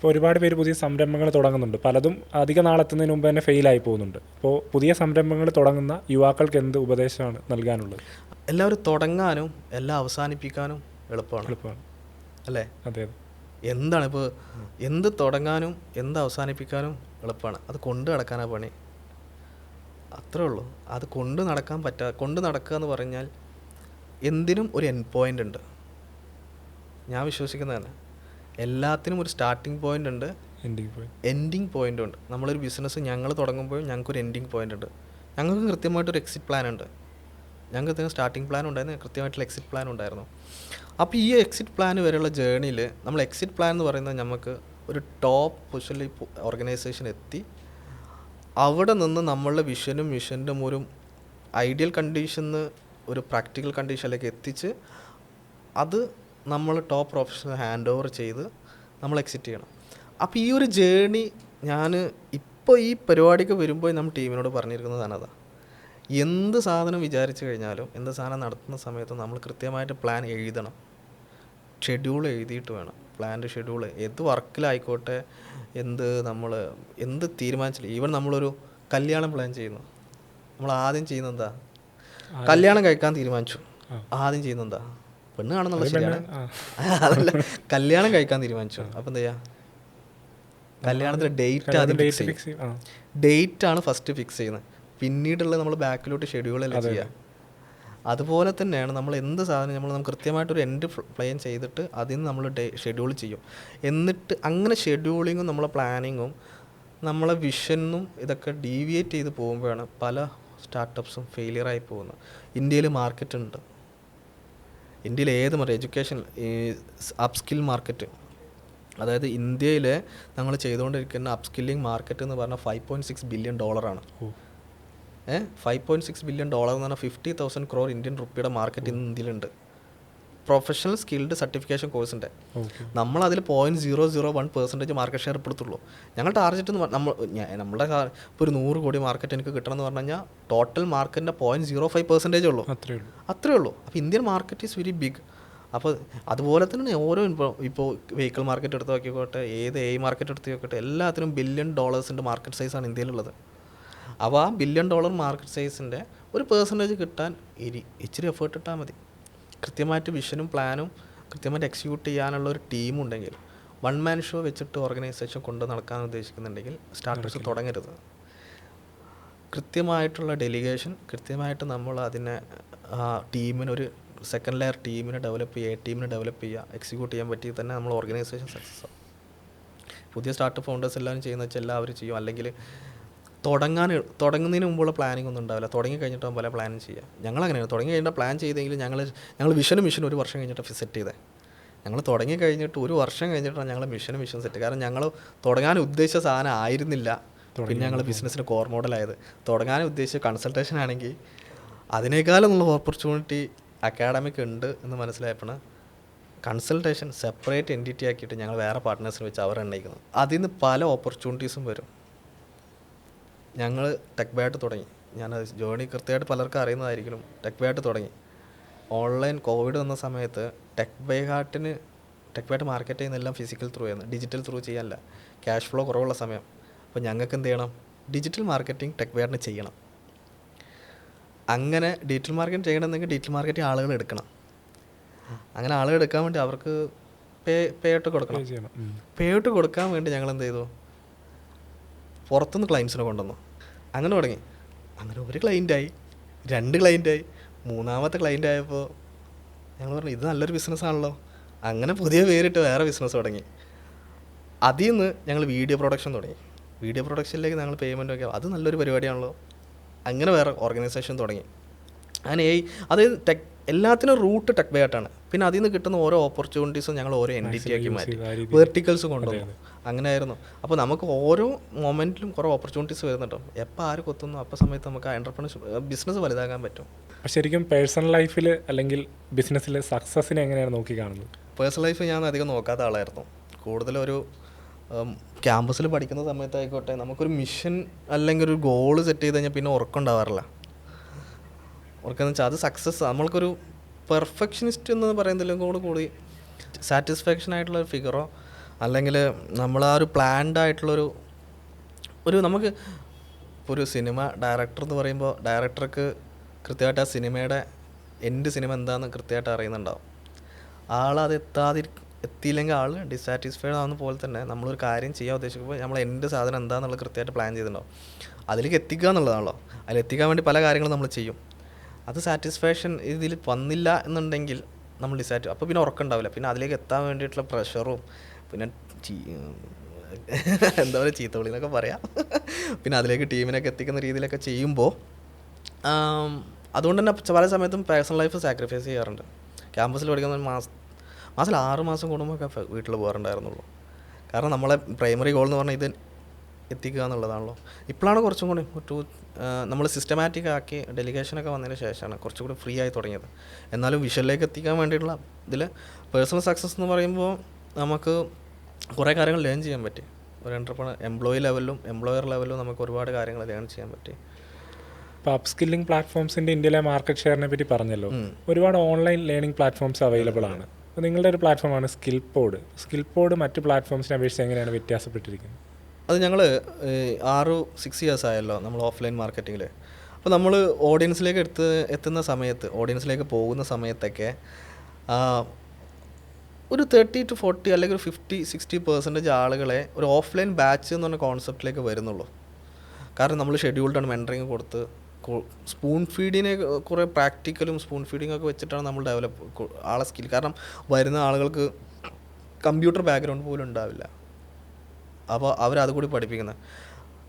ഇപ്പോൾ ഒരുപാട് പേര് പുതിയ സംരംഭങ്ങൾ തുടങ്ങുന്നുണ്ട്, പലതും അധിക നാളെത്തുന്നതിന് മുമ്പ് തന്നെ ഫെയിലായി പോകുന്നുണ്ട്. അപ്പോൾ പുതിയ സംരംഭങ്ങൾ തുടങ്ങുന്ന യുവാക്കൾക്ക് എന്ത് ഉപദേശമാണ് നൽകാനുള്ളത്? എല്ലാവരും തുടങ്ങാനും എല്ലാം അവസാനിപ്പിക്കാനും എളുപ്പമാണ് അല്ലേ? അതെ. എന്താണ് ഇപ്പോൾ എന്ത് തുടങ്ങാനും എന്ത് അവസാനിപ്പിക്കാനും എളുപ്പമാണ്, അത് കൊണ്ട് നടക്കാനാണ് പണി. അത്രേ ഉള്ളൂ. അത് കൊണ്ട് നടക്കുക എന്ന് പറഞ്ഞാൽ എന്തിനും ഒരു എൻഡ് പോയിൻ്റ് ഉണ്ട്. ഞാൻ വിശ്വസിക്കുന്നതാണ് എല്ലാത്തിനും ഒരു സ്റ്റാർട്ടിങ് പോയിൻ്റ് ഉണ്ട്, എൻഡിങ് പോയിൻ്റ് ഉണ്ട്. നമ്മളൊരു ബിസിനസ് ഞങ്ങൾ തുടങ്ങുമ്പോൾ ഞങ്ങൾക്കൊരു എൻഡിങ് പോയിൻ്റ് ഉണ്ട്. ഞങ്ങൾക്ക് കൃത്യമായിട്ടൊരു എക്സിറ്റ് പ്ലാൻ ഉണ്ട്. ഞങ്ങൾക്ക് സ്റ്റാർട്ടിങ് പ്ലാൻ ഉണ്ടായിരുന്നു, കൃത്യമായിട്ടുള്ള എക്സിറ്റ് പ്ലാൻ ഉണ്ടായിരുന്നു. അപ്പോൾ ഈ എക്സിറ്റ് പ്ലാൻ വരെയുള്ള ജേണിയിൽ നമ്മൾ എക്സിറ്റ് പ്ലാൻ എന്ന് പറയുന്നത് നമുക്ക് ഒരു ടോപ്പ് പൊസിഷനിൽ ഓർഗനൈസേഷൻ എത്തി അവിടെ നിന്ന് നമ്മളുടെ വിഷനും മിഷൻ്റെ ഒരു ഐഡിയൽ കണ്ടീഷന്ന് ഒരു പ്രാക്ടിക്കൽ കണ്ടീഷനിലേക്ക് എത്തിച്ച് അത് നമ്മൾ ടോപ്പ് പ്രൊഫഷണൽ ഹാൻഡ് ഓവർ ചെയ്ത് നമ്മൾ എക്സിറ്റ് ചെയ്യണം. അപ്പോൾ ഈ ഒരു ജേണി ഞാൻ ഇപ്പോൾ ഈ പരിപാടിക്ക് വരുമ്പോൾ നമ്മൾ ടീമിനോട് പറഞ്ഞിരിക്കുന്നതാണ്. അതാ എന്ത് സാധനം വിചാരിച്ചു കഴിഞ്ഞാലും എന്ത് സാധനം നടത്തുന്ന സമയത്ത് നമ്മൾ കൃത്യമായിട്ട് പ്ലാൻ എഴുതണം, ഷെഡ്യൂൾ എഴുതിയിട്ട് വേണം. പ്ലാൻ്റെ ഷെഡ്യൂൾ ഏത് വർക്കിലായിക്കോട്ടെ, എന്ത് തീരുമാനിച്ചില്ല. ഈവൻ നമ്മളൊരു കല്യാണം പ്ലാൻ ചെയ്യുന്നു, നമ്മൾ ആദ്യം ചെയ്യുന്നത് എന്താ? കല്യാണം കഴിക്കാൻ തീരുമാനിച്ചു, ആദ്യം ചെയ്യുന്നത് എന്താ? പെണ്ണ് കാണുന്നുള്ള ശരിയാണ്, അതല്ല, കല്യാണം കഴിക്കാൻ തീരുമാനിച്ചു. അപ്പം എന്താ ചെയ്യുക? കല്യാണത്തിൻ്റെ ഡേറ്റ് ആദ്യം ഫിക്സ് ചെയ്യും. ഡേറ്റാണ് ഫസ്റ്റ് ഫിക്സ് ചെയ്യുന്നത്, പിന്നീടുള്ള നമ്മൾ ബാക്കിലോട്ട് ഷെഡ്യൂളല്ല ചെയ്യുക. അതുപോലെ തന്നെയാണ് നമ്മൾ എന്ത് സാധനം നമ്മൾ കൃത്യമായിട്ടൊരു എൻഡ് പ്ലാൻ ചെയ്തിട്ട് അതിന് നമ്മൾ ഷെഡ്യൂൾ ചെയ്യും. എന്നിട്ട് അങ്ങനെ ഷെഡ്യൂളിങ്ങും നമ്മളെ പ്ലാനിങ്ങും നമ്മളെ വിഷനും ഇതൊക്കെ ഡീവിയേറ്റ് ചെയ്ത് പോകുമ്പോഴാണ് പല സ്റ്റാർട്ടപ്സും ഫെയിലിയറായി പോകുന്നത്. ഇന്ത്യയിൽ മാർക്കറ്റ് ഉണ്ട്, ഇന്ത്യയിൽ ഏത് എഡ്യൂക്കേഷൻ അപ്സ്കിൽ മാർക്കറ്റ്, അതായത് ഇന്ത്യയിൽ നമ്മൾ ചെയ്തുകൊണ്ടിരിക്കുന്ന അപ്സ്കില്ലിംഗ് മാർക്കറ്റ് എന്ന് പറഞ്ഞാൽ $5.6 ബില്യൺ. 5.6 ബില്യൺ എന്ന് പറഞ്ഞാൽ 50,000 crore ഇന്ത്യൻ റുപ്പിയുടെ മാർക്കറ്റ് ഇന്ന് ഇന്ത്യയിലുണ്ട്. പ്രൊഫഷണൽ സ്കിൽഡ് സർട്ടിഫിക്കേഷൻ കോഴ്സിൻ്റെ നമ്മളതിൽ 0.001% മാർക്കറ്റ് ഷെയർ എടുത്തുള്ളൂ. ഞങ്ങൾ ടാർഗറ്റ് നമ്മുടെ ഇപ്പോൾ ഒരു 100 കോടി മാർക്കറ്റ് എനിക്ക് കിട്ടണമെന്ന് പറഞ്ഞു കഴിഞ്ഞാൽ ടോട്ടൽ മാർക്കറ്റിൻ്റെ 0.05% ഉള്ളൂ, അത്രേ ഉള്ളൂ. അപ്പോൾ Indian market is very big. അപ്പോൾ അതുപോലെ തന്നെ ഓരോ ഇപ്പോൾ വെഹിക്കിൾ മാർക്കറ്റ് എടുത്ത് നോക്കിക്കോട്ടെ, ഏത് മാർക്കറ്റ് എടുത്ത് നോക്കട്ടെ, എല്ലാത്തിനും $1 ബില്യൺ മാർക്കറ്റ് സൈസാണ് ഇന്ത്യയിലുള്ളത്. അപ്പോൾ ആ $1 ബില്യൺ മാർക്കറ്റ് സൈസിൻ്റെ ഒരു പെർസെൻറ്റേജ് കിട്ടാൻ ഇച്ചിരി എഫേർട്ട് ഇട്ടാൽ മതി. കൃത്യമായിട്ട് വിഷനും പ്ലാനും കൃത്യമായിട്ട് എക്സിക്യൂട്ട് ചെയ്യാനുള്ള ഒരു ടീമുണ്ടെങ്കിൽ, വൺ മാൻ ഷോ വെച്ചിട്ട് ഓർഗനൈസേഷൻ കൊണ്ട് നടക്കാൻ ഉദ്ദേശിക്കുന്നുണ്ടെങ്കിൽ സ്റ്റാർട്ടപ്സ് തുടങ്ങരുത്. കൃത്യമായിട്ടുള്ള ഡെലിഗേഷൻ, കൃത്യമായിട്ട് നമ്മൾ അതിനെ ടീമിനൊരു സെക്കൻഡ് ലെയർ ടീമിനെ ഡെവലപ്പ് ചെയ്യുക, ടീമിനെ ഡെവലപ്പ് ചെയ്യുക, എക്സിക്യൂട്ട് ചെയ്യാൻ പറ്റി തന്നെ നമ്മൾ ഓർഗനൈസേഷൻ സക്സസ് ആവും. പുതിയ സ്റ്റാർട്ടപ്പ് ഫൗണ്ടേഴ്സ് എല്ലാവരും ചെയ്യുന്ന വെച്ചാൽ എല്ലാവരും ചെയ്യും, അല്ലെങ്കിൽ തുടങ്ങുന്നതിന് മുമ്പുള്ള പ്ലാനിങ് ഒന്നും ഉണ്ടാവില്ല, തുടങ്ങി കഴിഞ്ഞിട്ട് പല പ്ലാനും ചെയ്യുക. ഞങ്ങളങ്ങനെയാണ് തുടങ്ങി കഴിഞ്ഞാൽ പ്ലാൻ ചെയ്തെങ്കിൽ ഞങ്ങൾ വിഷനും മിഷനും ഒരു വർഷം കഴിഞ്ഞിട്ട് സെറ്റ് ചെയ്തത്. ഞങ്ങൾ തുടങ്ങി കഴിഞ്ഞിട്ട് ഒരു വർഷം കഴിഞ്ഞിട്ടാണ് ഞങ്ങൾ മിഷൻ സെറ്റ്. കാരണം ഞങ്ങൾ തുടങ്ങാൻ ഉദ്ദേശിച്ച സാധനം ആയിരുന്നില്ല, പിന്നെ ഞങ്ങൾ ബിസിനസ്സിന് കോർ മോഡലായത്. തുടങ്ങാൻ ഉദ്ദേശിച്ച കൺസൾട്ടേഷൻ ആണെങ്കിൽ അതിനേക്കാളും ഓപ്പർച്യൂണിറ്റി അക്കാഡമിക് ഉണ്ട് എന്ന് മനസ്സിലായപ്പോൾ കൺസൾട്ടേഷൻ സെപ്പറേറ്റ് എൻറ്റിറ്റി ആക്കിയിട്ട് ഞങ്ങൾ വേറെ പാർട്ട്നേഴ്സിന് വെച്ച് അവർ എണ്ണയിക്കുന്നത്. അതിൽ നിന്ന് പല ഓപ്പർച്യൂണിറ്റീസും വരും. ഞങ്ങൾ ടെക് ബാറ്റ് തുടങ്ങി, ഞാൻ ജേണി കൃത്യമായിട്ട് പലർക്കും അറിയുന്നതായിരിക്കും. ടെക് ബാറ്റ് തുടങ്ങി ഓൺലൈൻ കോവിഡ് വന്ന സമയത്ത് ടെക് ബാറ്റ് മാർക്കറ്റ് ചെയ്യുന്നതെല്ലാം ഫിസിക്കൽ ത്രൂ ചെയ്യുന്നത്, ഡിജിറ്റൽ ത്രൂ ചെയ്യാനല്ല. ക്യാഷ് ഫ്ലോ കുറവുള്ള സമയം. അപ്പോൾ ഞങ്ങൾക്ക് എന്ത് ചെയ്യണം? ഡിജിറ്റൽ മാർക്കറ്റിംഗ് ടെക് ബാറ്റിന് ചെയ്യണം. അങ്ങനെ ഡിജിറ്റൽ മാർക്കറ്റിംഗ് ചെയ്യണമെന്നെങ്കിൽ ഡിജിറ്റൽ മാർക്കറ്റിംഗ് ആളുകൾ എടുക്കണം. അങ്ങനെ ആളുകൾ എടുക്കാൻ വേണ്ടി അവർക്ക് പേ ഔട്ട് കൊടുക്കാൻ വേണ്ടി ഞങ്ങൾ എന്ത് ചെയ്തു? പുറത്തുനിന്ന് ക്ലയൻസിനെ കൊണ്ടുവന്നു. അങ്ങനെ തുടങ്ങി. അങ്ങനെ ഒരു ക്ലയൻറ്റായി, 2 ക്ലയൻറ്റായി, 3ാമത്തെ ക്ലയൻ്റ് ആയപ്പോൾ ഞങ്ങൾ പറഞ്ഞു ഇത് നല്ലൊരു ബിസിനസ്സാണല്ലോ. അങ്ങനെ പുതിയ പേരിട്ട് വേറെ ബിസിനസ് തുടങ്ങി. അതിൽ നിന്ന് ഞങ്ങൾ വീഡിയോ പ്രൊഡക്ഷൻ തുടങ്ങി. വീഡിയോ പ്രൊഡക്ഷനിലേക്ക് ഞങ്ങൾ പേയ്മെൻറ്റ് ഒക്കെ, അത് നല്ലൊരു പരിപാടിയാണല്ലോ. അങ്ങനെ വേറെ ഓർഗനൈസേഷൻ തുടങ്ങി. അങ്ങനെ അതായത് എല്ലാത്തിനും റൂട്ട് ടെക് ബാറ്റാണ്. പിന്നെ അതിൽ നിന്ന് കിട്ടുന്ന ഓരോ ഓപ്പർച്യൂണിറ്റീസും ഞങ്ങൾ ഓരോ എൻറ്റിറ്റി ആക്കി മാറ്റി, വെർട്ടിക്കൽസ് കൊണ്ടുവന്നു. അങ്ങനെയായിരുന്നു. അപ്പോൾ നമുക്ക് ഓരോ മൊമെൻറ്റിലും കുറേ ഓപ്പർച്യൂണിറ്റീസ് വരുന്നുണ്ടോ. എപ്പോൾ ആര് കൊത്തുന്നു അപ്പോൾ സമയത്ത് നമുക്ക് ആ എൻ്റർപ്രണർഷിപ്പ് ബിസിനസ് വലുതാക്കാൻ പറ്റും. ശരിക്കും പേഴ്സണൽ ലൈഫിൽ അല്ലെങ്കിൽ ബിസിനസ്സിൽ സക്സസ്സിനെ എങ്ങനെയാണ് നോക്കി കാണുന്നത്? പേഴ്സണൽ ലൈഫ് ഞാൻ അധികം നോക്കാത്ത ആളായിരുന്നു. കൂടുതലൊരു ക്യാമ്പസിൽ പഠിക്കുന്ന സമയത്തായിക്കോട്ടെ, നമുക്കൊരു മിഷൻ അല്ലെങ്കിൽ ഒരു ഗോള് സെറ്റ് ചെയ്ത് കഴിഞ്ഞാൽ പിന്നെ ഉറക്കമുണ്ടാവാറില്ല. ഉറക്കമെന്ന് വെച്ചാൽ അത് സക്സസ്, നമ്മൾക്കൊരു പെർഫെക്ഷനിസ്റ്റ് എന്ന് പറയുന്നതിലും കൂടി സാറ്റിസ്ഫാക്ഷൻ ആയിട്ടുള്ള ഫിഗറോ അല്ലെങ്കിൽ നമ്മൾ ആ ഒരു പ്ലാൻഡ് ആയിട്ടുള്ളൊരു നമുക്ക് ഇപ്പോൾ ഒരു സിനിമ ഡയറക്ടർ എന്ന് പറയുമ്പോൾ ഡയറക്ടർക്ക് കൃത്യമായിട്ട് ആ സിനിമയുടെ സിനിമ എന്താണെന്ന് കൃത്യമായിട്ട് അറിയുന്നുണ്ടാവും. ആളത് എത്തിയില്ലെങ്കിൽ ആൾ ഡിസാറ്റിസ്ഫൈഡ് ആവുന്ന പോലെ തന്നെ നമ്മളൊരു കാര്യം ചെയ്യാൻ ഉദ്ദേശിക്കുമ്പോൾ നമ്മൾ സാധനം എന്താണെന്നുള്ളത് കൃത്യമായിട്ട് പ്ലാൻ ചെയ്തിട്ടുണ്ടാവും. അതിലേക്ക് എത്തിക്കുക എന്നുള്ളതാണല്ലോ. അതിലെത്തിക്കാൻ വേണ്ടി പല കാര്യങ്ങളും നമ്മൾ ചെയ്യും. അത് സാറ്റിസ്ഫാക്ഷൻ ഇതിൽ വന്നില്ല എന്നുണ്ടെങ്കിൽ നമ്മൾ അപ്പോൾ പിന്നെ ഉറക്കം ഉണ്ടാവില്ല. പിന്നെ അതിലേക്ക് എത്താൻ വേണ്ടിയിട്ടുള്ള പ്രഷറും പിന്നെ എന്താ പറയുക ചീത്തവിളി എന്നൊക്കെ പറയാം. പിന്നെ അതിലേക്ക് ടീമിനൊക്കെ എത്തിക്കുന്ന രീതിയിലൊക്കെ ചെയ്യുമ്പോൾ അതുകൊണ്ട് തന്നെ പല സമയത്തും പേഴ്സണൽ ലൈഫ് സാക്രിഫൈസ് ചെയ്യാറുണ്ട്. ക്യാമ്പസിൽ പഠിക്കുന്ന മാസത്തിൽ 6 മാസം കൂടുമ്പോൾ ഒക്കെ വീട്ടിൽ പോകാറുണ്ടായിരുന്നുള്ളൂ. കാരണം നമ്മളെ പ്രൈമറി ഗോൾ എന്ന് പറഞ്ഞാൽ ഇത് എത്തിക്കുക എന്നുള്ളതാണല്ലോ. ഇപ്പോഴാണ് കുറച്ചും കൂടി നമ്മൾ സിസ്റ്റമാറ്റിക് ആക്കി ഡെലിഗേഷനൊക്കെ വന്നതിന് ശേഷമാണ് കുറച്ചും കൂടി ഫ്രീ ആയി തുടങ്ങിയത്. എന്നാലും വിഷനിലേക്ക് എത്തിക്കാൻ വേണ്ടിയിട്ടുള്ള ഇതിൽ പേഴ്സണൽ സക്സസ് എന്ന് പറയുമ്പോൾ നമുക്ക് കുറേ കാര്യങ്ങൾ ലേൺ ചെയ്യാൻ പറ്റി. ഒരു എംപ്ലോയി ലെവലിലും എംപ്ലോയർ ലെവലിലും നമുക്ക് ഒരുപാട് കാര്യങ്ങൾ ലേൺ ചെയ്യാൻ പറ്റി. ഇപ്പോൾ അപ്പ് സ്കില്ലിംഗ് പ്ലാറ്റ്ഫോംസിൻ്റെ ഇന്ത്യയിലെ മാർക്കറ്റ് ഷെയറിനെ പറ്റി പറഞ്ഞല്ലോ. ഒരുപാട് ഓൺലൈൻ ലേണിംഗ് പ്ലാറ്റ്ഫോംസ് അവൈലബിൾ ആണ്. അപ്പോൾ നിങ്ങളുടെ ഒരു പ്ലാറ്റ്ഫോമാണ് സ്കിൽപോഡ് മറ്റ് പ്ലാറ്റ്ഫോംസിനെ അപേക്ഷിച്ച് എങ്ങനെയാണ് വ്യത്യാസപ്പെട്ടിരിക്കുന്നത്? അത് ഞങ്ങൾ 6 years ആയല്ലോ നമ്മൾ ഓഫ്ലൈൻ മാർക്കറ്റിങ്ങിൽ. അപ്പോൾ നമ്മൾ ഓഡിയൻസിലേക്ക് എത്തുന്ന സമയത്ത്, ഓഡിയൻസിലേക്ക് പോകുന്ന സമയത്തൊക്കെ ഒരു 30 to 40 അല്ലെങ്കിൽ ഒരു 50-60% ആളുകളെ ഒരു ഓഫ്ലൈൻ ബാച്ച് എന്ന് പറഞ്ഞ കോൺസെപ്റ്റിലേക്ക് വരുന്നുള്ളൂ. കാരണം നമ്മൾ ഷെഡ്യൂൾഡാണ് മെൻറ്ററിങ് കൊടുത്ത് സ്പൂൺ ഫീഡിനെ കുറേ പ്രാക്ടിക്കലും സ്പൂൺ ഫീഡിങ് ഒക്കെ വെച്ചിട്ടാണ് നമ്മൾ ആളെ സ്കിൽ. കാരണം വരുന്ന ആളുകൾക്ക് കമ്പ്യൂട്ടർ ബാക്ക്ഗ്രൗണ്ട് പോലും ഉണ്ടാവില്ല. അപ്പോൾ അവരത് കൂടി പഠിപ്പിക്കുന്നത്.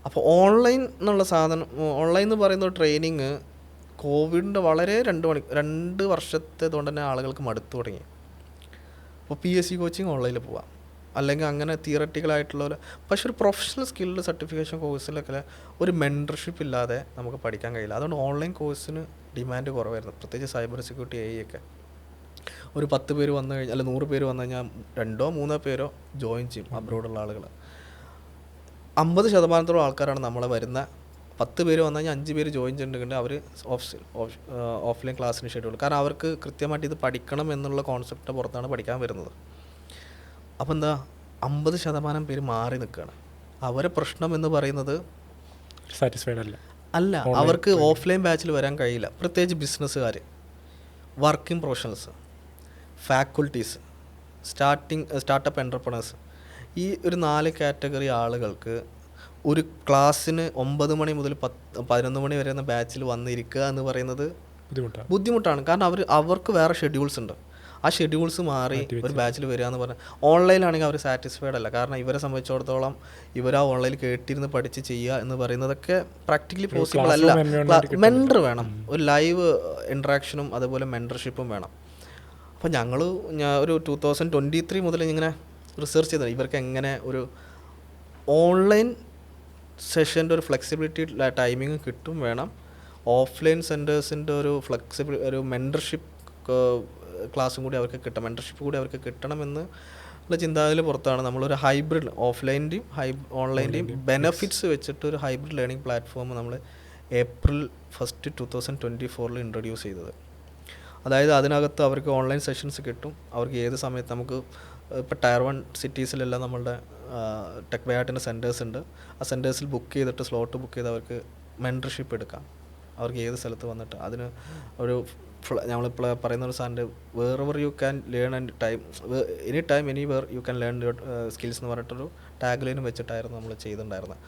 അപ്പോൾ ഓൺലൈൻ എന്നുള്ള സാധനം, ഓൺലൈൻ എന്ന് പറയുന്ന ട്രെയിനിങ് കോവിഡിൻ്റെ വളരെ 2 വർഷത്തെ കൊണ്ട് തന്നെ ആളുകൾക്ക് മടുത്തു തുടങ്ങി. അപ്പോൾ PSC കോച്ചിങ് ഓൺലൈനിൽ പോവാം, അല്ലെങ്കിൽ അങ്ങനെ തിയററ്റിക്കലായിട്ടുള്ള പക്ഷെ ഒരു പ്രൊഫഷണൽ സ്കില്ല് സർട്ടിഫിക്കേഷൻ കോഴ്സിലൊക്കെ ഒരു മെൻറ്റർഷിപ്പ് ഇല്ലാതെ നമുക്ക് പഠിക്കാൻ കഴിയില്ല. അതുകൊണ്ട് ഓൺലൈൻ കോഴ്സിന് ഡിമാൻഡ് കുറവായിരുന്നു. പ്രത്യേകിച്ച് സൈബർ സെക്യൂരിറ്റി AI ഒക്കെ ഒരു 10 പേര് വന്നു കഴിഞ്ഞാൽ, അല്ല 100 പേര് വന്നു കഴിഞ്ഞാൽ 2-3 പേരോ ജോയിൻ ചെയ്യും. അബ്രോഡുള്ള ആളുകൾ 50% ആൾക്കാരാണ് നമ്മളെ വരുന്ന. 10 പേര് വന്നു കഴിഞ്ഞാൽ 5 പേര് ജോയിൻ ചെയ്തിട്ടുണ്ടെങ്കിൽ അവർ ഓഫ്ലൈൻ ക്ലാസ്സിന് ഷെഡ്യൂൾ. കാരണം അവർക്ക് കൃത്യമായിട്ട് ഇത് പഠിക്കണം എന്നുള്ള കോൺസെപ്റ്റ് പുറത്താണ് പഠിക്കാൻ വരുന്നത്. അപ്പോൾ എന്താ 50% പേര് മാറി നിൽക്കുകയാണ്. അവരെ പ്രശ്നം എന്ന് പറയുന്നത് സാറ്റിസ്ഫൈഡ് അല്ല, അവർക്ക് ഓഫ്ലൈൻ ബാച്ചിൽ വരാൻ കഴിയില്ല. പ്രത്യേകിച്ച് ബിസിനസ്സുകാർ, working professionals, faculties, startup entrepreneurs, ഈ ഒരു 4 കാറ്റഗറി ആളുകൾക്ക് ഒരു ക്ലാസ്സിന് 9 മണി മുതൽ 11 മണി വരെ എന്ന ബാച്ചിൽ വന്നിരിക്കുക എന്ന് പറയുന്നത് ബുദ്ധിമുട്ടാണ്. കാരണം അവർക്ക് വേറെ ഷെഡ്യൂൾസ് ഉണ്ട്. ആ ഷെഡ്യൂൾസ് മാറി ഒരു ബാച്ചിൽ വരിക എന്ന് പറഞ്ഞാൽ ഓൺലൈനാണെങ്കിൽ അവർ സാറ്റിസ്ഫൈഡ് അല്ല. കാരണം ഇവരെ സംബന്ധിച്ചിടത്തോളം ഇവർ ആ ഓൺലൈനിൽ കേട്ടിരുന്ന് പഠിച്ച് ചെയ്യുക എന്ന് പറയുന്നതൊക്കെ പ്രാക്ടിക്കലി പോസിബിൾ അല്ല. മെൻറ്റർ വേണം, ഒരു ലൈവ് ഇൻട്രാക്ഷനും അതുപോലെ മെൻറ്റർഷിപ്പും വേണം. അപ്പോൾ ഞാൻ ഒരു 2023 മുതൽ ഇങ്ങനെ റിസർച്ച് ചെയ്തത് ഇവർക്ക് എങ്ങനെ ഒരു ഓൺലൈൻ സെഷൻ്റെ ഒരു ഫ്ലെക്സിബിലിറ്റി ടൈമിങ് കിട്ടും വേണം, ഓഫ്ലൈൻ സെൻറ്റേഴ്സിൻ്റെ ഒരു മെൻറ്റർഷിപ്പ് ക്ലാസ്സും കൂടി അവർക്ക് കിട്ടണം, മെൻറ്റർഷിപ്പ് കൂടി അവർക്ക് കിട്ടണമെന്ന് ഉള്ള ചിന്താഗതിയിൽ പുറത്താണ് നമ്മളൊരു ഹൈബ്രിഡ് ഓഫ്ലൈൻ്റെയും ഓൺലൈൻ്റെയും ബെനഫിറ്റ്സ് വെച്ചിട്ട് ഒരു ഹൈബ്രിഡ് ലേണിംഗ് പ്ലാറ്റ്ഫോം നമ്മൾ April 1, 2024 ഇൻട്രൊഡ്യൂസ് ചെയ്തത്. അതായത് അതിനകത്ത് അവർക്ക് ഓൺലൈൻ സെഷൻസ് കിട്ടും. അവർക്ക് ഏത് സമയത്ത് നമുക്ക് ഇപ്പോൾ Tier 1 സിറ്റീസിലെല്ലാം നമ്മളുടെ ടെക് ബയാട്ടിൻ്റെ സെൻറ്റേഴ്സ് ഉണ്ട്. ആ സെൻറ്റേഴ്സിൽ ബുക്ക് ചെയ്തിട്ട് സ്ലോട്ട് ബുക്ക് ചെയ്ത് അവർക്ക് മെൻറ്റർഷിപ്പ് എടുക്കാം. അവർക്ക് ഏത് സ്ഥലത്ത് വന്നിട്ട് അതിന് ഒരു നമ്മളിപ്പോൾ പറയുന്ന ഒരു സാധനം wherever you can learn and any time anywhere you can learn your skills എന്ന് പറഞ്ഞിട്ടൊരു ടാഗ് ലൈനും വെച്ചിട്ടായിരുന്നു നമ്മൾ ചെയ്തിട്ടുണ്ടായിരുന്നത്.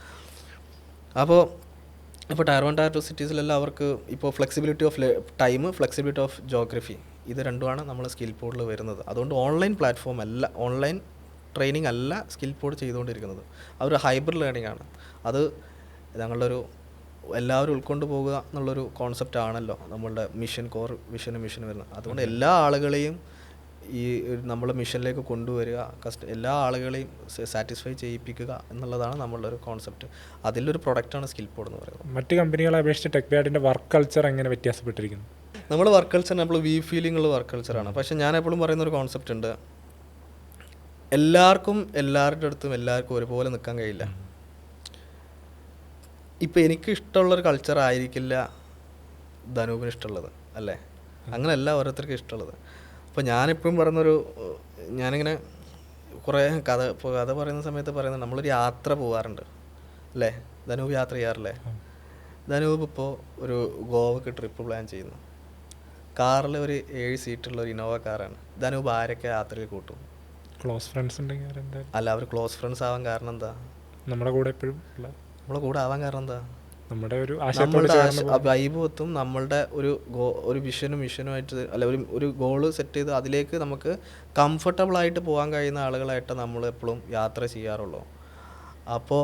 അപ്പോൾ Tier 1 Tier 2 സിറ്റീസിലെല്ലാം അവർക്ക് ഇപ്പോൾ flexibility of time, flexibility of geography, ഇത് രണ്ടുമാണ് നമ്മൾ സ്കിൽ പോഡിൽ വരുന്നത്. അതുകൊണ്ട് ഓൺലൈൻ പ്ലാറ്റ്ഫോം അല്ല, ഓൺലൈൻ ട്രെയിനിങ് അല്ല സ്കിൽ പോഡ് ചെയ്തുകൊണ്ടിരിക്കുന്നത്. അതൊരു ഹൈബ്രിഡ് ലേണിംഗ് ആണ്. അത് ഞങ്ങളുടെ ഒരു എല്ലാവരും ഉൾക്കൊണ്ട് പോകുക എന്നുള്ളൊരു കോൺസെപ്റ്റ് ആണല്ലോ നമ്മളുടെ കോർ മിഷൻ വരുന്നത്. അതുകൊണ്ട് എല്ലാ ആളുകളെയും ഈ നമ്മൾ മിഷനിലേക്ക് കൊണ്ടുവരിക, എല്ലാ ആളുകളെയും സാറ്റിസ്ഫൈ ചെയ്യിപ്പിക്കുക എന്നുള്ളതാണ് നമ്മളുടെ ഒരു കോൺസെപ്റ്റ്. അതിലൊരു പ്രൊഡക്റ്റാണ് സ്കിൽ പോഡ് എന്ന് പറയുന്നത്. മറ്റ് കമ്പനികളെ അപേക്ഷിച്ച് ടെക് ബയാട്ടിൻ്റെ വർക്ക് കൾച്ചർ എങ്ങനെ വ്യത്യാസപ്പെട്ടിരിക്കുന്നു? നമ്മൾ വർക്ക് കൾച്ചർ നമ്മൾ ഫീലിംഗ് ഉള്ള വർക്ക് കൾച്ചറാണ്. പക്ഷേ ഞാൻ എപ്പോഴും പറയുന്നൊരു കോൺസെപ്റ്റ് ഉണ്ട്, എല്ലാവരുടെ അടുത്തും എല്ലാവർക്കും ഒരുപോലെ നിൽക്കാൻ കഴിയില്ല. ഇപ്പോൾ എനിക്ക് ഇഷ്ടമുള്ളൊരു കൾച്ചർ ആയിരിക്കില്ല ധനൂപിന് ഇഷ്ടമുള്ളത്, അല്ലേ? അങ്ങനെയല്ല ഓരോരുത്തർക്കും ഇഷ്ടമുള്ളത്. അപ്പോൾ ഞാനെപ്പോഴും പറയുന്നൊരു, ഞാനിങ്ങനെ കുറേ കഥ പറയുന്ന സമയത്ത് പറയുന്നത് നമ്മളൊരു യാത്ര പോകാറുണ്ട് അല്ലേ? ധനൂപ് യാത്ര ചെയ്യാറില്ലേ? ധനൂപ് ഇപ്പോൾ ഒരു ഗോവക്ക് ട്രിപ്പ് പ്ലാൻ ചെയ്യുന്നു. കാറിൽ ഒരു 7 സീറ്റുള്ള ഒരു ഇന്നോവ കാറാണ്. ധനൂപ് ആരൊക്കെ യാത്രയിൽ കൂട്ടും? ക്ലോസ് ഫ്രണ്ട്സ് ഉണ്ടെങ്കിൽ അല്ല, അവർ ക്ലോസ് ഫ്രണ്ട്സ് ആവാൻ കാരണം എന്താ? നമ്മുടെ കൂടെ എപ്പോഴും നമ്മളെ കൂടെ ആവാൻ കാരണം എന്താ? നമ്മുടെ ഒരു നമ്മളുടെ വൈബ് ഒത്തും നമ്മളുടെ ഒരു വിഷനും മിഷനുമായിട്ട് അല്ല ഒരു ഗോള് സെറ്റ് ചെയ്ത് അതിലേക്ക് നമുക്ക് കംഫർട്ടബിൾ ആയിട്ട് പോകാൻ കഴിയുന്ന ആളുകളായിട്ട് നമ്മൾ എപ്പോഴും യാത്ര ചെയ്യാറുള്ളൂ. അപ്പോൾ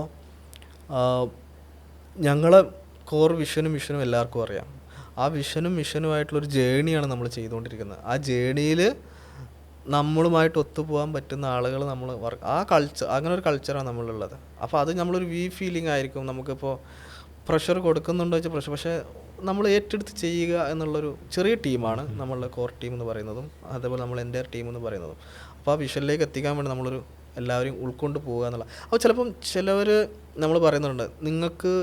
ഞങ്ങളെ കോർ വിഷനും മിഷനും എല്ലാവർക്കും അറിയാം. ആ വിഷനും മിഷനുമായിട്ടുള്ളൊരു ജേണിയാണ് നമ്മൾ ചെയ്തുകൊണ്ടിരിക്കുന്നത്. ആ ജേണിയിൽ നമ്മളുമായിട്ട് ഒത്തുപോകാൻ പറ്റുന്ന ആളുകൾ നമ്മൾ ആ അങ്ങനെ ഒരു കൾച്ചറാണ് നമ്മളുള്ളത്. അപ്പോൾ അത് നമ്മളൊരു ഫീലിംഗ് ആയിരിക്കും. നമുക്കിപ്പോൾ പ്രഷർ കൊടുക്കുന്നുണ്ടോ വെച്ചാൽ പക്ഷേ നമ്മൾ ഏറ്റെടുത്ത് ചെയ്യുക എന്നുള്ളൊരു ചെറിയ ടീമാണ് നമ്മളുടെ കോർ ടീം എന്ന് പറയുന്നതും അതേപോലെ നമ്മൾ എൻ്റെ ടീം എന്ന് പറയുന്നതും. അപ്പോൾ ആ വിഷനിലേക്ക് എത്തിക്കാൻ വേണ്ടി നമ്മളൊരു എല്ലാവരെയും ഉൾക്കൊണ്ട് പോവുക എന്നുള്ള. അപ്പോൾ ചിലപ്പം ചിലവർ നമ്മൾ പറയുന്നുണ്ട് നിങ്ങൾക്ക്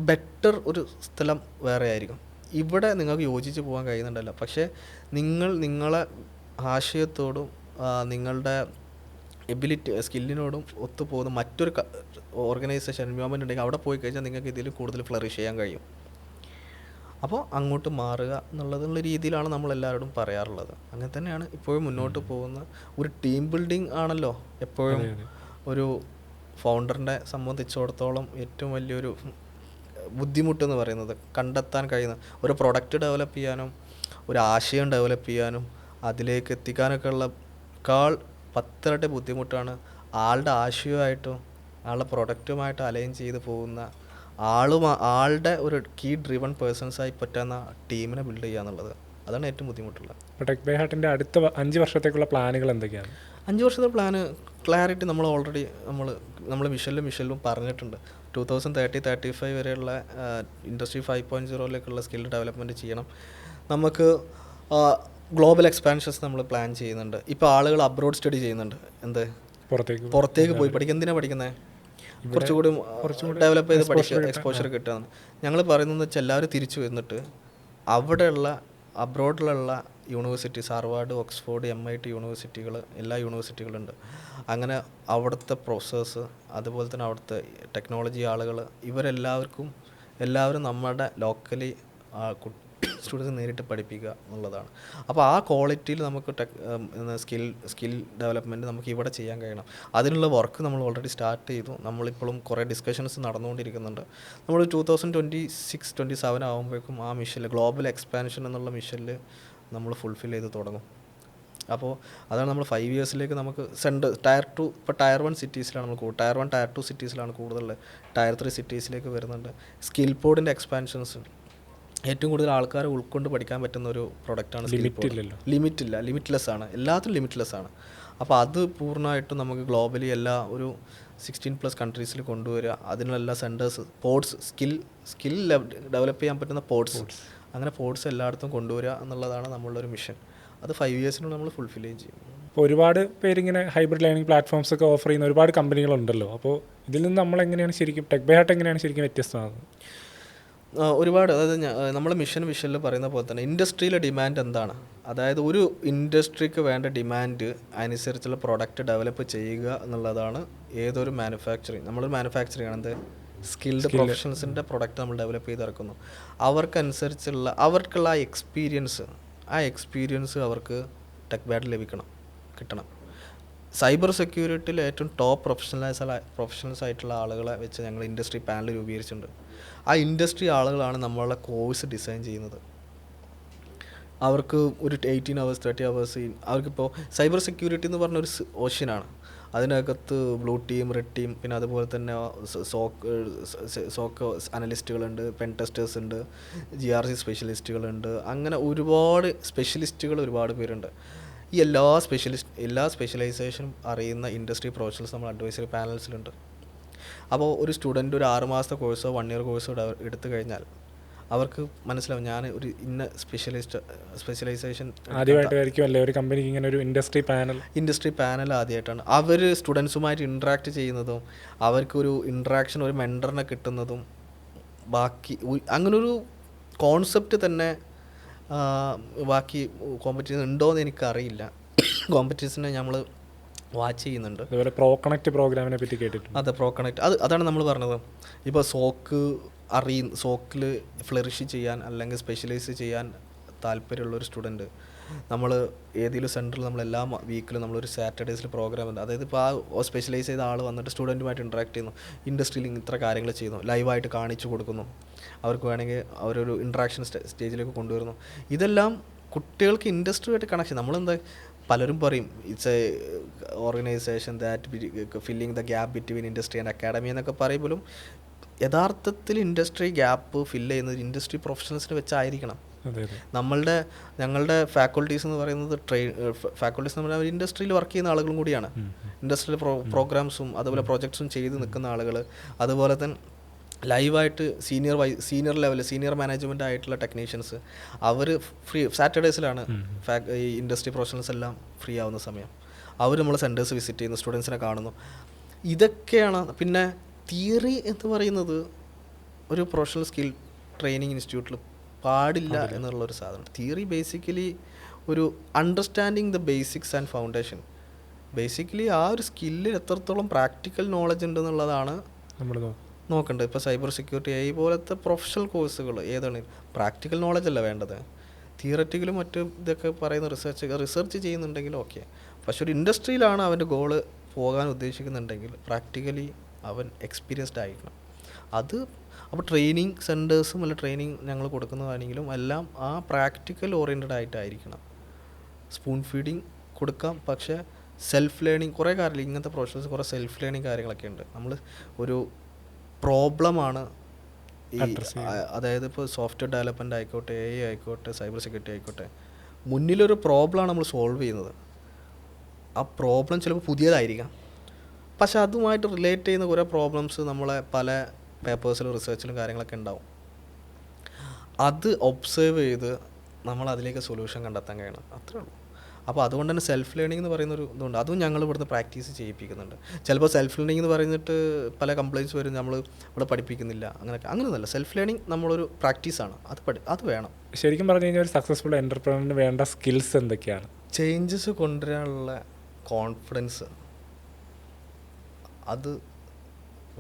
ബെറ്റർ ഒരു സ്ഥലം വേറെ ആയിരിക്കും, ഇവിടെ നിങ്ങൾക്ക് യോജിച്ച് പോകാൻ കഴിയുന്നുണ്ടല്ലോ. പക്ഷേ നിങ്ങളെ ആശയത്തോടും നിങ്ങളുടെ സ്കില്ലിനോടും ഒത്തുപോകുന്ന മറ്റൊരു ഓർഗനൈസേഷൻ എൻവയോൺമെൻറ്റ് ഉണ്ടെങ്കിൽ അവിടെ പോയി കഴിഞ്ഞാൽ നിങ്ങൾക്ക് ഇതിൽ കൂടുതൽ ഫ്ലറിഷ് ചെയ്യാൻ കഴിയും. അപ്പോൾ അങ്ങോട്ട് മാറുക എന്നുള്ള രീതിയിലാണ് നമ്മളെല്ലാവരോടും പറയാറുള്ളത്. അങ്ങനെ തന്നെയാണ് ഇപ്പോഴും മുന്നോട്ട് പോകുന്ന ഒരു ടീം ബിൽഡിംഗ് ആണല്ലോ എപ്പോഴും ഒരു ഫൗണ്ടറിൻ്റെ സംബന്ധിച്ചിടത്തോളം ഏറ്റവും വലിയൊരു ബുദ്ധിമുട്ടെന്ന് പറയുന്നത്. കണ്ടെത്താൻ കഴിയുന്ന ഒരു പ്രൊഡക്റ്റ് ഡെവലപ്പ് ചെയ്യാനും ഒരു ആശയം ഡെവലപ്പ് ചെയ്യാനും അതിലേക്ക് എത്തിക്കാനൊക്കെ ഉള്ള 10 ഇരട്ടി ബുദ്ധിമുട്ടാണ് ആളുടെ ആശയമായിട്ടും ആളുടെ പ്രൊഡക്റ്റുമായിട്ട് അലൈൻ ചെയ്ത് പോകുന്ന ആളുടെ ഒരു കീ ഡ്രിവൺ പേഴ്സൺസായി പറ്റുന്ന ടീമിനെ ബിൽഡ് ചെയ്യുക എന്നുള്ളത്. അതാണ് ഏറ്റവും ബുദ്ധിമുട്ടുള്ളത്. ടെക് ബൈ ഹാർട്ടിൻ്റെ അടുത്ത 5 വർഷത്തേക്കുള്ള പ്ലാനുകൾ എന്തൊക്കെയാണ്? 5 വർഷത്തെ പ്ലാന് ക്ലാരിറ്റി നമ്മൾ ഓൾറെഡി നമ്മൾ മിഷനിലും പറഞ്ഞിട്ടുണ്ട്. 2030-35 വരെയുള്ള ഇൻഡസ്ട്രി 5.0 സ്കിൽ ഡെവലപ്മെൻറ്റ് ചെയ്യണം. നമുക്ക് ഗ്ലോബൽ എക്സ്പാൻഷൻസ് നമ്മൾ പ്ലാൻ ചെയ്യുന്നുണ്ട്. ഇപ്പോൾ ആളുകൾ അബ്രോഡ് സ്റ്റഡി ചെയ്യുന്നുണ്ട്. പുറത്തേക്ക് പോയി പഠിക്കുക. എന്തിനാണ് പഠിക്കുന്നത്? കുറച്ചുകൂടി ഡെവലപ്പ് ചെയ്ത് പഠിക്കുക, എക്സ്പോഷർ കിട്ടുകയാണ്. ഞങ്ങൾ പറയുന്നത് വെച്ചാൽ എല്ലാവരും തിരിച്ചു വന്നിട്ട് അവിടെയുള്ള അബ്രോഡിലുള്ള യൂണിവേഴ്സിറ്റീസ്, ഹാർവാർഡ്, ഓക്സ്ഫോർഡ്, MIT യൂണിവേഴ്സിറ്റികൾ, എല്ലാ യൂണിവേഴ്സിറ്റികളുണ്ട്. അങ്ങനെ അവിടുത്തെ പ്രൊഫസേഴ്സ് അതുപോലെ തന്നെ അവിടുത്തെ ടെക്നോളജി ആളുകൾ എല്ലാവരും നമ്മുടെ ലോക്കലി സ്റ്റുഡൻസ് നേരിട്ട് പഠിപ്പിക്കുക എന്നുള്ളതാണ്. അപ്പോൾ ആ ക്വാളിറ്റിയിൽ നമുക്ക് സ്കിൽ ഡെവലപ്മെൻറ്റ് നമുക്ക് ഇവിടെ ചെയ്യാൻ കഴിയണം. അതിനുള്ള വർക്ക് നമ്മൾ ഓൾറെഡി സ്റ്റാർട്ട് ചെയ്തു. നമ്മളിപ്പോഴും കുറേ ഡിസ്കഷൻസ് നടന്നുകൊണ്ടിരിക്കുന്നുണ്ട്. നമ്മൾ 2026-27 ആകുമ്പോഴേക്കും ആ മിഷനിൽ ഗ്ലോബൽ എക്സ്പാൻഷൻ എന്നുള്ള മിഷനിൽ നമ്മൾ ഫുൾഫിൽ ചെയ്ത് തുടങ്ങും. അപ്പോൾ അതാണ് നമ്മൾ 5 ഇയേഴ്സിലേക്ക് നമുക്ക് ടയർ 2 ഇപ്പോൾ ടയർ 1 സിറ്റീസിലാണ് നമ്മൾ ടയർ 1 ടയർ 2 സിറ്റീസിലാണ് കൂടുതൽ. ടയർ 3 സിറ്റീസിലേക്ക് വരുന്നുണ്ട്. സ്കിൽ പോഡിൻ്റെ എക്സ്പാൻഷൻസ് ഏറ്റവും കൂടുതൽ ആൾക്കാരെ ഉൾക്കൊണ്ട് പഠിക്കാൻ പറ്റുന്ന ഒരു പ്രൊഡക്റ്റാണ്. ലിമിറ്റ്ലെസ് ആണ്, എല്ലാത്തിലും ലിമിറ്റ്ലെസ് ആണ്. അപ്പോൾ അത് പൂർണ്ണമായിട്ടും നമുക്ക് ഗ്ലോബലി ഒരു 16+ കൺട്രീസിൽ കൊണ്ടുവരിക. അതിനുള്ള എല്ലാ സെൻറ്റേഴ്സ്, പോഡ്സ്, സ്കിൽ ഡെവലപ്പ് ചെയ്യാൻ പറ്റുന്ന പോഡ്സ്, അങ്ങനെ പോഡ്സ് എല്ലായിടത്തും കൊണ്ടുവരിക എന്നുള്ളതാണ് നമ്മളുടെ ഒരു മിഷൻ. അത് 5 ഇയേഴ്സിനുള്ളിൽ നമ്മൾ ഫുൾഫിൽ ചെയ്യും. ഇപ്പോൾ ഒരുപാട് പേരിങ്ങനെ ഹൈബ്രിഡ് ലേണിംഗ് പ്ലാറ്റ്ഫോംസ് ഒക്കെ ഓഫർ ചെയ്യുന്ന ഒരുപാട് കമ്പനികളുണ്ടല്ലോ. അപ്പോൾ ഇതിൽ നിന്ന് നമ്മളെങ്ങനെയാണ് ശരിക്കും ടെക് ബൈ ഹാർട്ട് എങ്ങനെയാണ് ശരിക്കും വ്യത്യസ്തമാകുന്നത്? ഒരുപാട്, അതായത് നമ്മുടെ വിഷനിൽ പറയുന്ന പോലെ തന്നെ ഇൻഡസ്ട്രിയിലെ ഡിമാൻഡ് എന്താണ്, അതായത് ഒരു ഇൻഡസ്ട്രിക്ക് വേണ്ട ഡിമാൻഡ് അനുസരിച്ചുള്ള പ്രൊഡക്റ്റ് ഡെവലപ്പ് ചെയ്യുക എന്നുള്ളതാണ് ഏതൊരു നമ്മളൊരു മാനുഫാക്ചറിങ് ആണ്. സ്കിൽഡ് പ്രൊഫഷണൽസിൻ്റെ പ്രൊഡക്റ്റ് നമ്മൾ ഡെവലപ്പ് ചെയ്ത് ഇറക്കുന്നു. അവർക്കുള്ള ആ എക്സ്പീരിയൻസ് അവർക്ക് ടെക് ബൈ കിട്ടണം. സൈബർ സെക്യൂരിറ്റിയിൽ ഏറ്റവും ടോപ്പ് പ്രൊഫഷണൽസ് ആയിട്ടുള്ള ആളുകളെ വെച്ച് ഞങ്ങൾ ഇൻഡസ്ട്രി പാനൽ രൂപീകരിച്ചിട്ടുണ്ട്. ആ ഇൻഡസ്ട്രി ആളുകളാണ് നമ്മളുടെ കോഴ്സ് ഡിസൈൻ ചെയ്യുന്നത്. അവർക്ക് ഒരു 18 hours 30 hours അവർക്കിപ്പോൾ സൈബർ സെക്യൂരിറ്റി എന്ന് പറഞ്ഞൊരു ഓഷ്യനാണ്. അതിനകത്ത് ബ്ലൂ ടീം, റെഡ് ടീം, പിന്നെ അതുപോലെ തന്നെ സോക്ക് അനലിസ്റ്റുകളുണ്ട്, പെൻ ടെസ്റ്റേഴ്സ് ഉണ്ട്, GRC സ്പെഷ്യലിസ്റ്റുകളുണ്ട്. അങ്ങനെ ഒരുപാട് സ്പെഷ്യലിസ്റ്റുകൾ ഒരുപാട് പേരുണ്ട്. ഈ എല്ലാ സ്പെഷ്യലൈസേഷനും അറിയുന്ന ഇൻഡസ്ട്രി പ്രൊഫഷണൽസ് നമ്മൾ അഡ്വൈസറി പാനൽസിലുണ്ട്. അപ്പോൾ ഒരു സ്റ്റുഡൻറ്റ് ഒരു 6 മാസത്തെ കോഴ്സോ 1 year കോഴ്സോ എടുത്തു കഴിഞ്ഞാൽ അവർക്ക് മനസ്സിലാവും ഞാൻ ഒരു ഇന്ന സ്പെഷ്യലൈസേഷൻ ആദ്യമായിട്ടായിരിക്കും ഒരു കമ്പനിക്ക് ഇങ്ങനെ ഒരു ഇൻഡസ്ട്രി പാനൽ ആദ്യമായിട്ടാണ്. അവർ സ്റ്റുഡൻസുമായിട്ട് ഇൻട്രാക്ട് ചെയ്യുന്നതും അവർക്കൊരു ഇൻട്രാക്ഷൻ, ഒരു മെൻറ്ററിനെ കിട്ടുന്നതും ബാക്കി അങ്ങനൊരു കോൺസെപ്റ്റ് തന്നെ ബാക്കി കോമ്പറ്റീഷൻ ഉണ്ടോയെന്ന് എനിക്കറിയില്ല. കോമ്പറ്റീഷനെ നമ്മൾ വാച്ച് ചെയ്യുന്നുണ്ട്. അതുപോലെ പ്രോ കണക്ട് പ്രോഗ്രാമിനെ പറ്റി കേട്ടിട്ടുണ്ട്. അതെ, പ്രോ കണക്ട്, അതാണ് നമ്മൾ പറഞ്ഞത്. ഇപ്പോൾ സോക്കിൽ ഫ്ലറിഷ് ചെയ്യാൻ അല്ലെങ്കിൽ സ്പെഷ്യലൈസ് ചെയ്യാൻ താല്പര്യമുള്ളൊരു സ്റ്റുഡൻറ്റ്, നമ്മൾ ഏതെങ്കിലും സെൻറ്ററിൽ നമ്മൾ എല്ലാ വീക്കിലും നമ്മളൊരു സാറ്റർഡേസിൽ പ്രോഗ്രാം ഉണ്ട്. അതായത് ഇപ്പോൾ ആ സ്പെഷ്യലൈസ് ചെയ്ത ആൾ വന്നിട്ട് സ്റ്റുഡൻറ്റുമായിട്ട് ഇൻട്രാക്ട് ചെയ്യുന്നു, ഇൻഡസ്ട്രിയിൽ ഇത്ര കാര്യങ്ങൾ ചെയ്യുന്നു, ലൈവായിട്ട് കാണിച്ചു കൊടുക്കുന്നു, അവർക്ക് വേണമെങ്കിൽ അവരൊരു ഇൻട്രാക്ഷൻ സ്റ്റേജിലേക്ക് കൊണ്ടുവരുന്നു. ഇതെല്ലാം കുട്ടികൾക്ക് ഇൻഡസ്ട്രിയുമായിട്ട് കണക്ഷൻ. നമ്മളെന്താ പലരും പറയും it's A organisation that filling the gap between industry and academy എന്നൊക്കെ പറയുമ്പോഴും യഥാർത്ഥത്തിൽ ഇൻഡസ്ട്രി ഗ്യാപ്പ് ഫില്ല് ചെയ്യുന്നത് ഇൻഡസ്ട്രി പ്രൊഫഷണൽസിനെ വെച്ചായിരിക്കണം. ഞങ്ങളുടെ ഫാക്കൾട്ടീസ് എന്ന് പറയുന്നത് ഫാക്കൾട്ടീസ് എന്ന് പറഞ്ഞാൽ ഇൻഡസ്ട്രിയിൽ വർക്ക് ചെയ്യുന്ന ആളുകളും കൂടിയാണ്. ഇൻഡസ്ട്രിയൽ പ്രോഗ്രാംസും അതുപോലെ പ്രൊജക്ട്സും ചെയ്ത് നിൽക്കുന്ന ആളുകൾ, അതുപോലെ തന്നെ ലൈവായിട്ട് സീനിയർ ലെവൽ സീനിയർ മാനേജ്മെൻ്റ് ആയിട്ടുള്ള ടെക്നീഷ്യൻസ്, അവർ ഫ്രീ സാറ്റർഡേസിലാണ് ഈ ഇൻഡസ്ട്രി പ്രൊഫഷണൽസ് എല്ലാം ഫ്രീ ആവുന്ന സമയം. അവർ നമ്മൾ സെൻറ്റേഴ്സ് വിസിറ്റ് ചെയ്യുന്നു, സ്റ്റുഡൻസിനെ കാണുന്നു. ഇതൊക്കെയാണ്. പിന്നെ തിയറി എന്ന് പറയുന്നത് ഒരു പ്രൊഫഷണൽ സ്കിൽ ട്രെയിനിങ് ഇൻസ്റ്റിറ്റ്യൂട്ടിൽ പാടില്ല എന്നുള്ളൊരു സാധനം. തിയറി ബേസിക്കലി ഒരു understanding the basics and foundation. Basically ആ ഒരു സ്കില്ലിൽ എത്രത്തോളം പ്രാക്ടിക്കൽ നോളജ് ഉണ്ടെന്നുള്ളതാണ് നമ്മൾ നോക്കേണ്ടത്. ഇപ്പോൾ സൈബർ സെക്യൂരിറ്റി AI പോലത്തെ പ്രൊഫഷണൽ കോഴ്സുകൾ ഏതാണ്, പ്രാക്ടിക്കൽ നോളജ് അല്ല വേണ്ടത്. തിയററ്റിക്കലും മറ്റും ഇതൊക്കെ പറയുന്ന റിസർച്ച് ചെയ്യുന്നുണ്ടെങ്കിൽ ഓക്കെ. പക്ഷെ ഒരു ഇൻഡസ്ട്രിയിലാണ് അവൻ്റെ ഗോള് പോകാൻ ഉദ്ദേശിക്കുന്നുണ്ടെങ്കിൽ പ്രാക്ടിക്കലി അവൻ എക്സ്പീരിയൻസ്ഡ് ആയിരിക്കണം. അപ്പോൾ ട്രെയിനിങ് സെൻറ്റേഴ്സും അല്ല ട്രെയിനിങ് ഞങ്ങൾ കൊടുക്കുന്നതാണെങ്കിലും എല്ലാം ആ പ്രാക്ടിക്കൽ ഓറിയൻറ്റഡ് ആയിട്ടായിരിക്കണം. സ്പൂൺ ഫീഡിങ് കൊടുക്കാം, പക്ഷേ സെൽഫ് ലേണിംഗ് കുറേ കാര്യമില്ല. ഇങ്ങനത്തെ പ്രൊഫഷണൽസ് കുറേ സെൽഫ് ലേണിംഗ് കാര്യങ്ങളൊക്കെ ഉണ്ട്. നമ്മൾ ഒരു പ്രോബ്ലമാണ് ഈ, അതായത് ഇപ്പോൾ സോഫ്റ്റ്വെയർ ഡെവലപ്മെൻ്റ് ആയിക്കോട്ടെ, AI ആയിക്കോട്ടെ, സൈബർ സെക്യൂരിറ്റി ആയിക്കോട്ടെ, മുന്നിലൊരു പ്രോബ്ലമാണ് നമ്മൾ സോൾവ് ചെയ്യുന്നത്. ആ പ്രോബ്ലം ചിലപ്പോൾ പുതിയതായിരിക്കാം, പക്ഷെ അതുമായിട്ട് റിലേറ്റ് ചെയ്യുന്ന കുറേ പ്രോബ്ലംസ് നമ്മളെ പല പേപ്പേഴ്സിലും റിസർച്ചിലും കാര്യങ്ങളൊക്കെ ഉണ്ടാവും. അത് ഒബ്സേർവ് ചെയ്ത് നമ്മൾ അതിലേക്ക് സൊല്യൂഷൻ കണ്ടെത്താൻ കഴിയണം, അത്രേ ഉള്ളൂ. അപ്പോൾ അതുകൊണ്ട് തന്നെ സെൽഫ് ലേണിംഗ് എന്ന് പറയുന്നൊരു ഇതുണ്ട്. അതും ഞങ്ങൾ ഇവിടുന്ന് പ്രാക്ടീസ് ചെയ്യിപ്പിക്കുന്നുണ്ട്. ചിലപ്പോൾ സെൽഫ് ലേണിംഗ് എന്ന് പറഞ്ഞിട്ട് പല കംപ്ലയിൻറ്റ്സ് വരും, നമ്മൾ ഇവിടെ പഠിപ്പിക്കുന്നില്ല, അങ്ങനെയൊന്നുമല്ല. സെൽഫ് ലേണിംഗ് നമ്മളൊരു പ്രാക്ടീസാണ്, അത് വേണം. ശരിക്കും പറഞ്ഞു കഴിഞ്ഞാൽ ഒരു സക്സസ്ഫുൾ എൻ്റർപ്രനറിന് വേണ്ട സ്കിൽസ് എന്തൊക്കെയാണ്? ചേഞ്ചസ് കൊണ്ടുവരാനുള്ള കോൺഫിഡൻസ്, അത്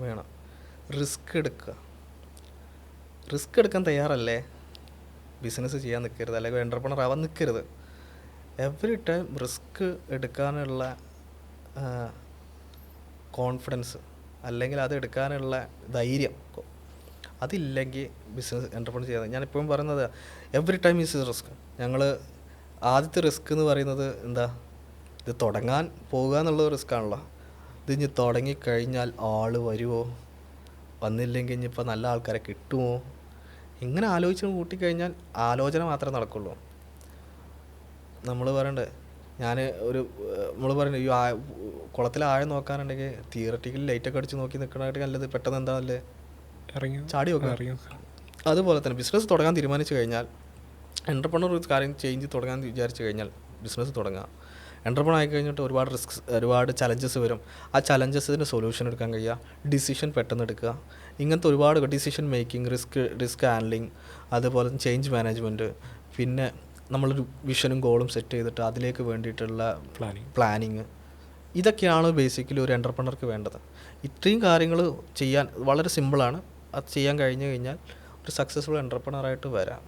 വേണം. റിസ്ക് എടുക്കാൻ തയ്യാറല്ലേ, ബിസിനസ് ചെയ്യാൻ നിൽക്കരുത്, അല്ലെങ്കിൽ എൻ്റർപ്രനർ ആവാൻ നിൽക്കരുത്. എവറി ടൈം റിസ്ക് എടുക്കാനുള്ള കോൺഫിഡൻസ് അല്ലെങ്കിൽ അത് എടുക്കാനുള്ള ധൈര്യം അതില്ലെങ്കിൽ ബിസിനസ് എൻ്റർപ്രനർ ചെയ്യാതെ. ഞാനിപ്പോഴും പറയുന്നത് എവറി ടൈം ഈസ് റിസ്ക്. ഞങ്ങൾ ആദ്യത്തെ റിസ്ക് എന്ന് പറയുന്നത് എന്താ, ഇത് തുടങ്ങാൻ പോകുക എന്നുള്ള റിസ്ക്കാണല്ലോ. ഇത് ഇനി തുടങ്ങിക്കഴിഞ്ഞാൽ ആൾ വരുമോ, വന്നില്ലെങ്കിൽ ഇനിയിപ്പോൾ നല്ല ആൾക്കാരെ കിട്ടുമോ, ഇങ്ങനെ ആലോചിച്ച് കൂട്ടിക്കഴിഞ്ഞാൽ ആലോചന മാത്രമേ നടക്കുള്ളൂ. നമ്മൾ പറയണ്ടേ, നമ്മൾ പറയുന്നത് ഈ കുളത്തിൽ ആഴം നോക്കാനുണ്ടെങ്കിൽ തിയററ്റിക്കലി ലൈറ്റൊക്കെ അടിച്ച് നോക്കി നിൽക്കണമായിട്ട് നല്ലത് പെട്ടെന്ന് എന്താണല്ലേ ചാടി നോക്കാം. അതുപോലെ തന്നെ ബിസിനസ് തുടങ്ങാൻ തീരുമാനിച്ചു കഴിഞ്ഞാൽ, എൻ്റർപ്രണർ ഒരു കാര്യം ചേഞ്ച് തുടങ്ങാൻ വിചാരിച്ചു കഴിഞ്ഞാൽ ബിസിനസ് തുടങ്ങാം. എൻ്റർപ്രണർ ആയി കഴിഞ്ഞിട്ട് ഒരുപാട് ചലഞ്ചസ് വരും. ആ ചലഞ്ചസിന് സൊല്യൂഷൻ എടുക്കാൻ കഴിയുക, ഡിസിഷൻ പെട്ടെന്ന് എടുക്കുക, ഇങ്ങനത്തെ ഒരുപാട് ഡിസിഷൻ മേക്കിംഗ്, റിസ്ക് ഹാൻഡ്ലിങ്, അതുപോലെ ചേഞ്ച് മാനേജ്മെൻറ്റ്, പിന്നെ നമ്മളൊരു വിഷനും ഗോളും സെറ്റ് ചെയ്തിട്ട് അതിലേക്ക് വേണ്ടിയിട്ടുള്ള പ്ലാനിങ്, ഇതൊക്കെയാണ് ബേസിക്കലി ഒരു എൻ്റർപ്രണർക്ക് വേണ്ടത്. ഇത്രയും കാര്യങ്ങൾ ചെയ്യാൻ വളരെ സിമ്പിളാണ്. അത് ചെയ്യാൻ കഴിഞ്ഞു കഴിഞ്ഞാൽ ഒരു സക്സസ്ഫുൾ എൻ്റർപ്രണറായിട്ട് വരാം.